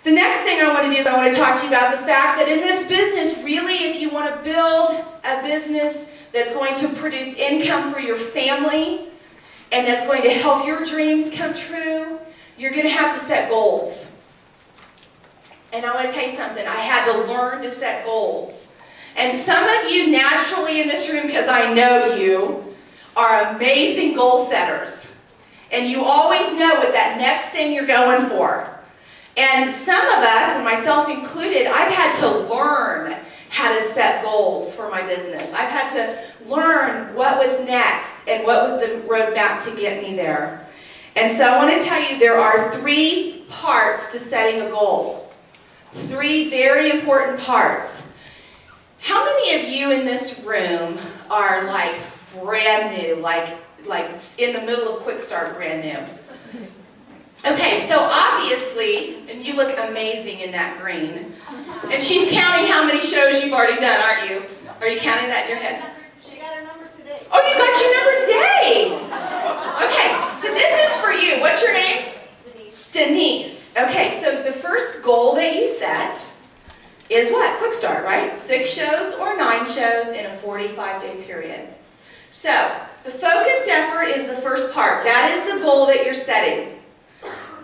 The next thing I want to do is I want to talk to you about the fact that in this business, really, if you want to build a business that's going to produce income for your family and that's going to help your dreams come true, you're going to have to set goals. And I want to tell you something. I had to learn to set goals. And some of you naturally in this room, because I know you, are amazing goal setters. And you always know what that next thing you're going for. And some of us, and myself included, I've had to learn how to set goals for my business. I've had to learn what was next and what was the roadmap to get me there. And so I want to tell you there are 3 parts to setting a goal. 3 very important parts. How many of you in this room are like brand new, like in the middle of Quick Start brand new? Okay, so obviously, and you look amazing in that green. And she's counting how many shows you've already done, aren't you? Are you counting that in your head? She got her number today. Oh, you got your number today. Okay, so this is for you. What's your name? Denise. Denise. Okay, so the first goal that you set is what? Quick Start, right? 6 shows or 9 shows in a 45-day period. So, the focused effort is the first part. That is the goal that you're setting.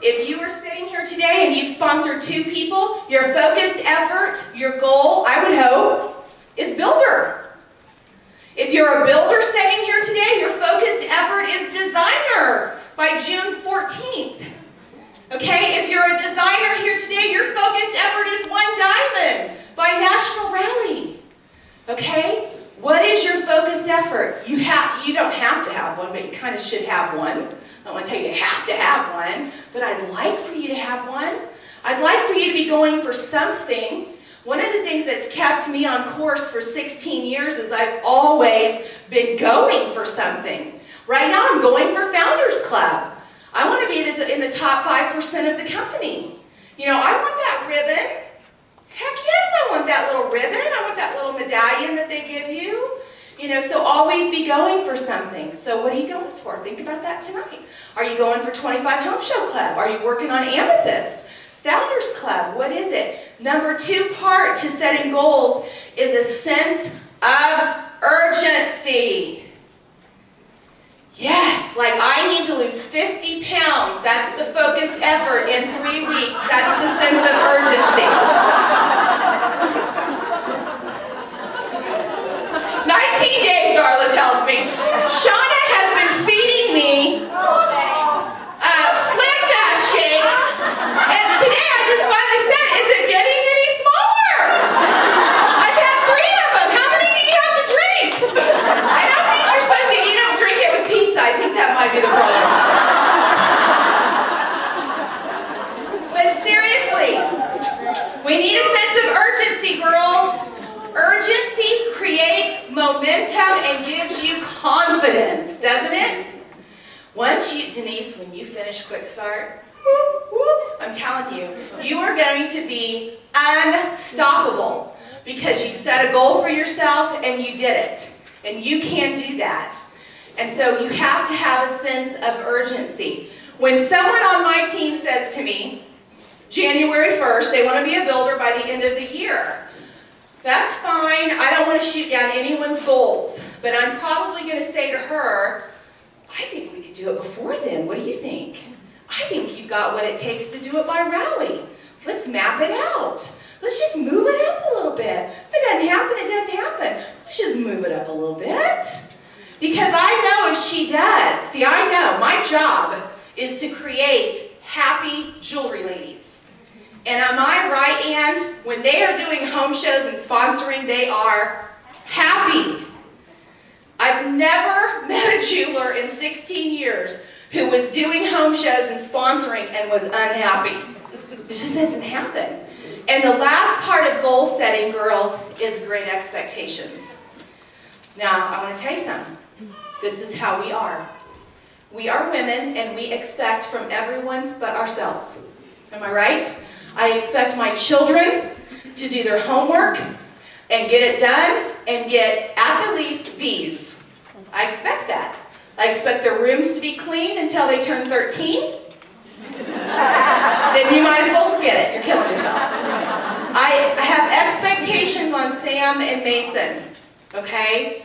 If you are sitting here today and you've sponsored 2 people, your focused effort, your goal, I would hope, is builder. If you're a builder sitting here today, your focused effort is designer by June 14th. Okay, if you're a designer here today, your focused effort is 1 diamond by National Rally. Okay, what is your focused effort? You don't have to have one, but you kind of should have one. I don't want to tell you you have to have one, but I'd like for you to have one. I'd like for you to be going for something. One of the things that's kept me on course for 16 years is I've always been going for something. Right now I'm going for Founders Club. I want to be in the top 5% of the company. You know, I want that ribbon. Heck yes, I want that little ribbon. I want that little medallion that they give you. You know, so always be going for something. So what are you going for? Think about that tonight. Are you going for 25 Home Show Club? Are you working on Amethyst? Founders Club, what is it? Number 2 part to setting goals is a sense of urgency. Yes, like I need to lose 50 pounds. That's the focused effort in 3 weeks. That's the sense of urgency. 19 days, Darla tells me. Shauna has been feeding me Slim Fast shakes, and today I just finally said, is it getting any smaller? I've had 3 of them. How many do you have to drink? I don't think you're supposed to eat them, drink it with pizza. I think that might be the problem. But seriously, we need a sense of urgency, girls. Urgency creates momentum and gives you confidence, doesn't it? Once you, Denise, when you finish Quick Start, I'm telling you, you are going to be unstoppable because you set a goal for yourself and you did it. And you can do that. And so you have to have a sense of urgency. When someone on my team says to me, January 1st, they want to be a builder by the end of the year, that's fine. I don't want to shoot down anyone's goals. But I'm probably going to say to her, I think we could do it before then. What do you think? I think you've got what it takes to do it by rally. Let's map it out. Let's just move it up a little bit. If it doesn't happen, it doesn't happen. Let's just move it up a little bit. Because I know if she does, see, I know my job is to create happy jewelry ladies. And on my right hand, when they are doing home shows and sponsoring, they are happy. I've never met a jeweler in 16 years who was doing home shows and sponsoring and was unhappy. It just doesn't happen. And the last part of goal setting, girls, is great expectations. Now, I want to tell you something. This is how we are. We are women, and we expect from everyone but ourselves. Am I right? I expect my children to do their homework and get it done and get at the least B's. I expect that. I expect their rooms to be clean until they turn 13. then you might as well forget it. You're killing yourself. I have expectations on Sam and Mason, okay?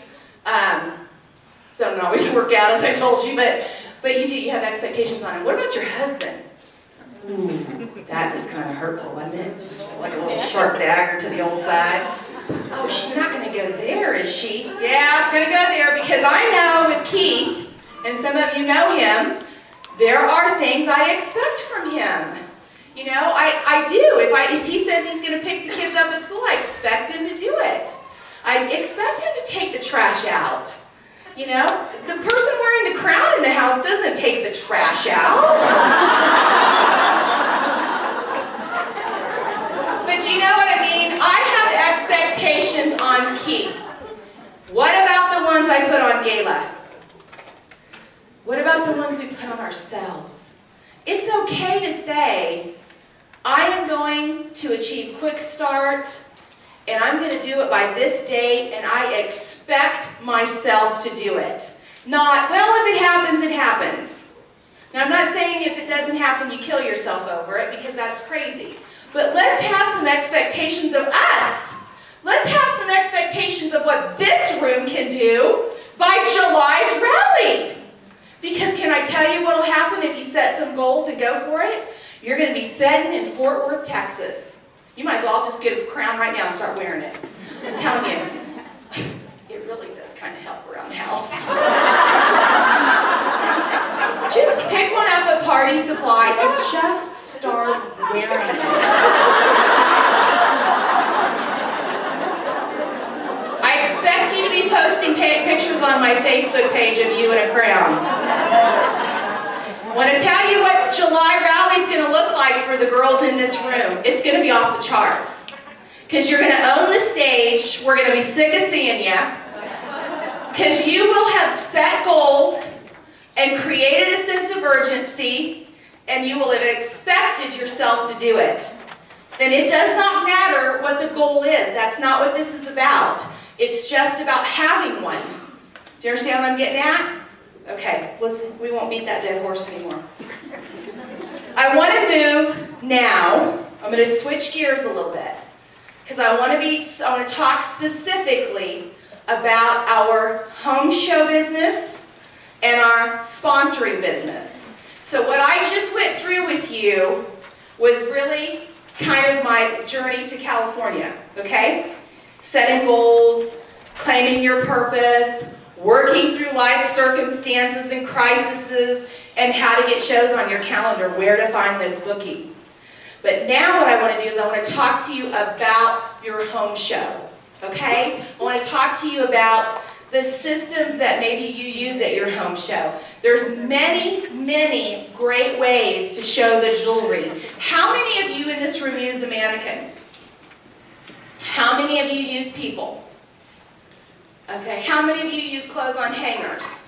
Doesn't always work out, as I told you, but you do. You have expectations on him. What about your husband? Ooh, that is kind of hurtful, wasn't it? Just like a little sharp dagger to the old side. Oh, she's not going to go there, is she? Yeah, I'm going to go there because I know with Keith, and some of you know him, there are things I expect from him. You know, I do. If he says he's going to pick the kids up at school, I expect him to do it. I expect him to take the trash out. You know, the person wearing the crown in the house doesn't take the trash out. But you know what I mean? I have expectations on Keith. What about the ones I put on Gayla? What about the ones we put on ourselves? It's okay to say, I am going to achieve quick start, and I'm going to do it by this date, and I expect myself to do it. Not, well, if it happens, it happens. Now, I'm not saying if it doesn't happen, you kill yourself over it, because that's crazy. But let's have some expectations of us. Let's have some expectations of what this room can do by July's rally. Because can I tell you what will happen if you set some goals and go for it? You're going to be sitting in Fort Worth, Texas. You might as well just get a crown right now and start wearing it. I'm telling you, it really does kind of help around the house. Just pick one up at Party Supply and just start wearing it. I expect you to be posting pictures on my Facebook page of you in a crown. I want to tell you what July rally is going to look like for the girls in this room. It's going to be off the charts. Because you're going to own the stage. We're going to be sick of seeing you. Because you will have set goals and created a sense of urgency, and you will have expected yourself to do it. And it does not matter what the goal is. That's not what this is about. It's just about having one. Do you understand what I'm getting at? Okay, we won't beat that dead horse anymore. I want to move now. I'm going to switch gears a little bit because I want to talk specifically about our home show business and our sponsoring business. So what I just went through with you was really kind of my journey to California, okay? Setting goals, claiming your purpose, working through life circumstances and crises, and how to get shows on your calendar, where to find those bookings. But now what I want to do is I want to talk to you about your home show, okay? I want to talk to you about the systems that maybe you use at your home show. There's many, many great ways to show the jewelry. How many of you in this room use a mannequin? How many of you use people? Okay, how many of you use clothes on hangers?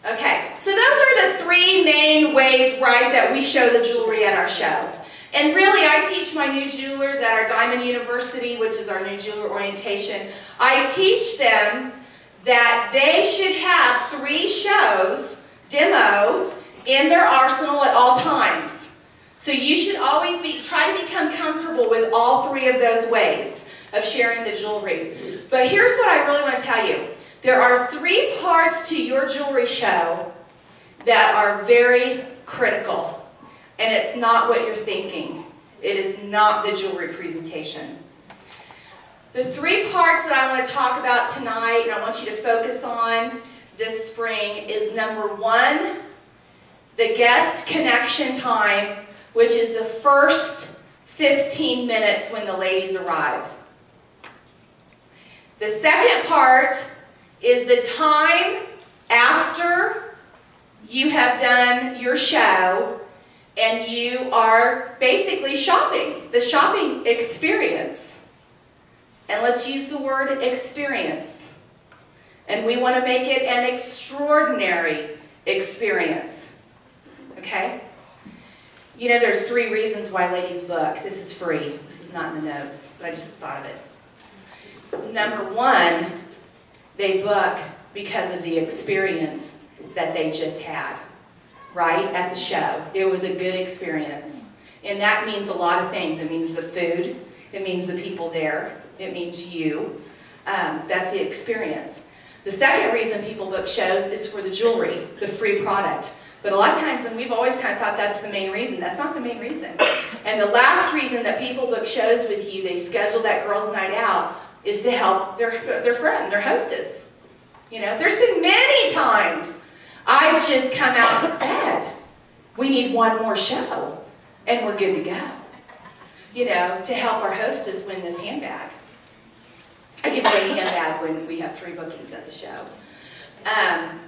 Okay, so those are the three main ways, right, that we show the jewelry at our show. And really, I teach my new jewelers at our Diamond University, which is our new jeweler orientation. I teach them that they should have 3 shows, demos, in their arsenal at all times. So you should always try to become comfortable with all 3 of those ways of sharing the jewelry. But here's what I really want to tell you. There are 3 parts to your jewelry show that are very critical. And it's not what you're thinking. It is not the jewelry presentation. The 3 parts that I want to talk about tonight, and I want you to focus on this spring, is number 1, the guest connection time, which is the first 15 minutes when the ladies arrive. The second part is the time after you have done your show and you are basically shopping, the shopping experience. And let's use the word experience. And we want to make it an extraordinary experience. Okay? You know, there's 3 reasons why ladies book. This is free. This is not in the notes, but I just thought of it. Number 1, they book because of the experience that they just had, right, at the show. It was a good experience. And that means a lot of things. It means the food. It means the people there. It means you. That's the experience. The second reason people book shows is for the jewelry, the free product. But a lot of times, and we've always kind of thought that's the main reason. That's not the main reason. And the last reason that people book shows with you, they schedule that girls' night out, is to help their friend, their hostess. You know, there's been many times I've just come out and said, we need one more show, and we're good to go. You know, to help our hostess win this handbag. I give away a handbag when we have 3 bookings at the show.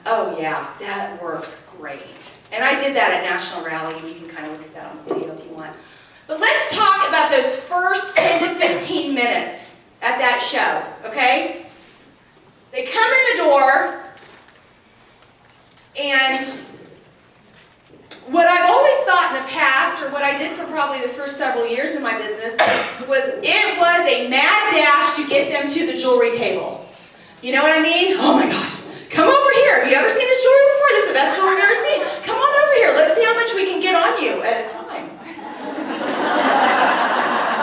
Oh yeah, that works great. And I did that at National Rally. You can kind of look at that on video if you want. But let's talk about those first 10 to 15 minutes at that show, okay? They come in the door, and what I've always thought in the past, or what I did for probably the first several years in my business, was it was a mad dash to get them to the jewelry table. You know what I mean? Oh my gosh, come over here. Have you ever seen this jewelry before? This is the best jewelry you've ever seen. Come on over here. Let's see how much we can get on you at a time.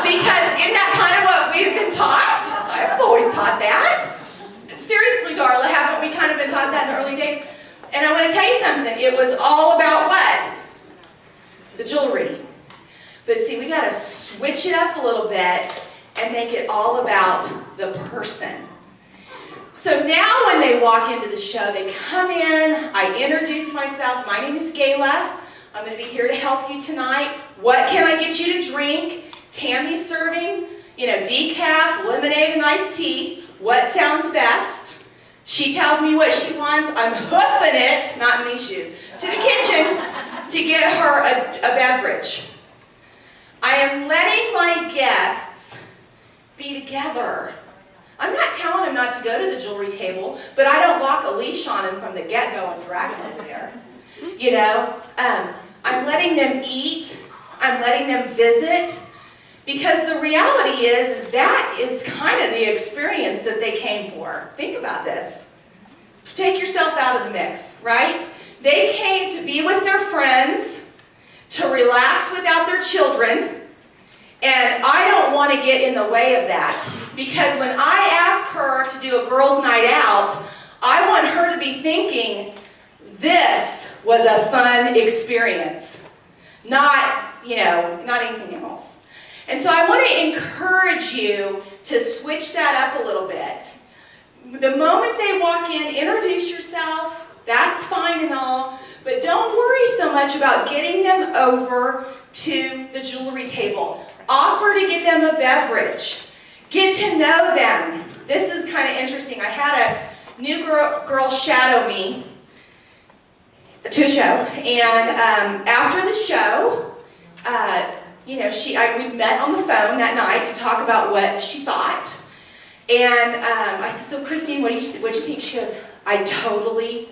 Because isn't that kind of what we've been taught? I was always taught that. Seriously, Darla, haven't we kind of been taught that in the early days? And I want to tell you something. It was all about what? The jewelry. But see, we got to switch it up a little bit and make it all about the person. So now when they walk into the show, they come in, I introduce myself. My name is Gayla. I'm going to be here to help you tonight. What can I get you to drink? Tammy's serving, you know, decaf, lemonade, and iced tea. What sounds best? She tells me what she wants. I'm hoofing it, not in these shoes, to the kitchen to get her a beverage. I am letting my guests be together. I'm not telling them not to go to the jewelry table, but I don't lock a leash on them from the get-go and drag them over there. You know, I'm letting them eat. I'm letting them visit. Because the reality is that is kind of the experience that they came for. Think about this. Take yourself out of the mix, right? They came to be with their friends, to relax without their children, and I don't want to get in the way of that. Because when I ask her to do a girls' night out, I want her to be thinking, this was a fun experience. Not, you know, not anything else. And so I want to encourage you to switch that up a little bit. The moment they walk in, introduce yourself. That's fine and all. But don't worry so much about getting them over to the jewelry table. Offer to get them a beverage. Get to know them. This is kind of interesting. I had a new girl shadow me to a show. And after the show, you know, we met on the phone that night to talk about what she thought. And I said, so Christine, what do you think? She goes, I totally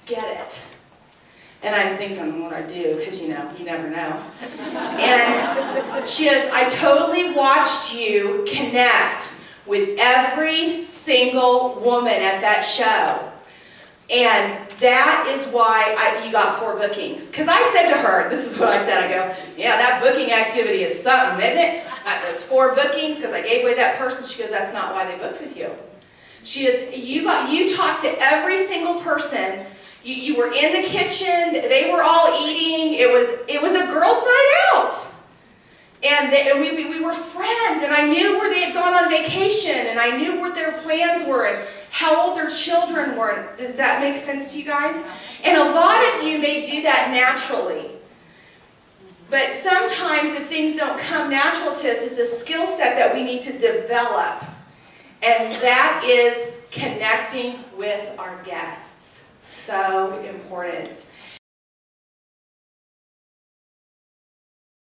get it. And I'm thinking what I do, because, you know, you never know. And she goes, I totally watched you connect with every single woman at that show. And that is why you got 4 bookings. Because I said to her, this is what I said, I go, yeah, that booking activity is something, isn't it? Those 4 bookings, because I gave away that person. She goes, that's not why they booked with you. She goes, you talked to every single person. You were in the kitchen. They were all eating. It was a girls' night out. And we were friends, and I knew where they had gone on vacation, and I knew what their plans were, and how old their children were. Does that make sense to you guys? And a lot of you may do that naturally. But sometimes if things don't come natural to us, it's a skill set that we need to develop. And that is connecting with our guests. So important.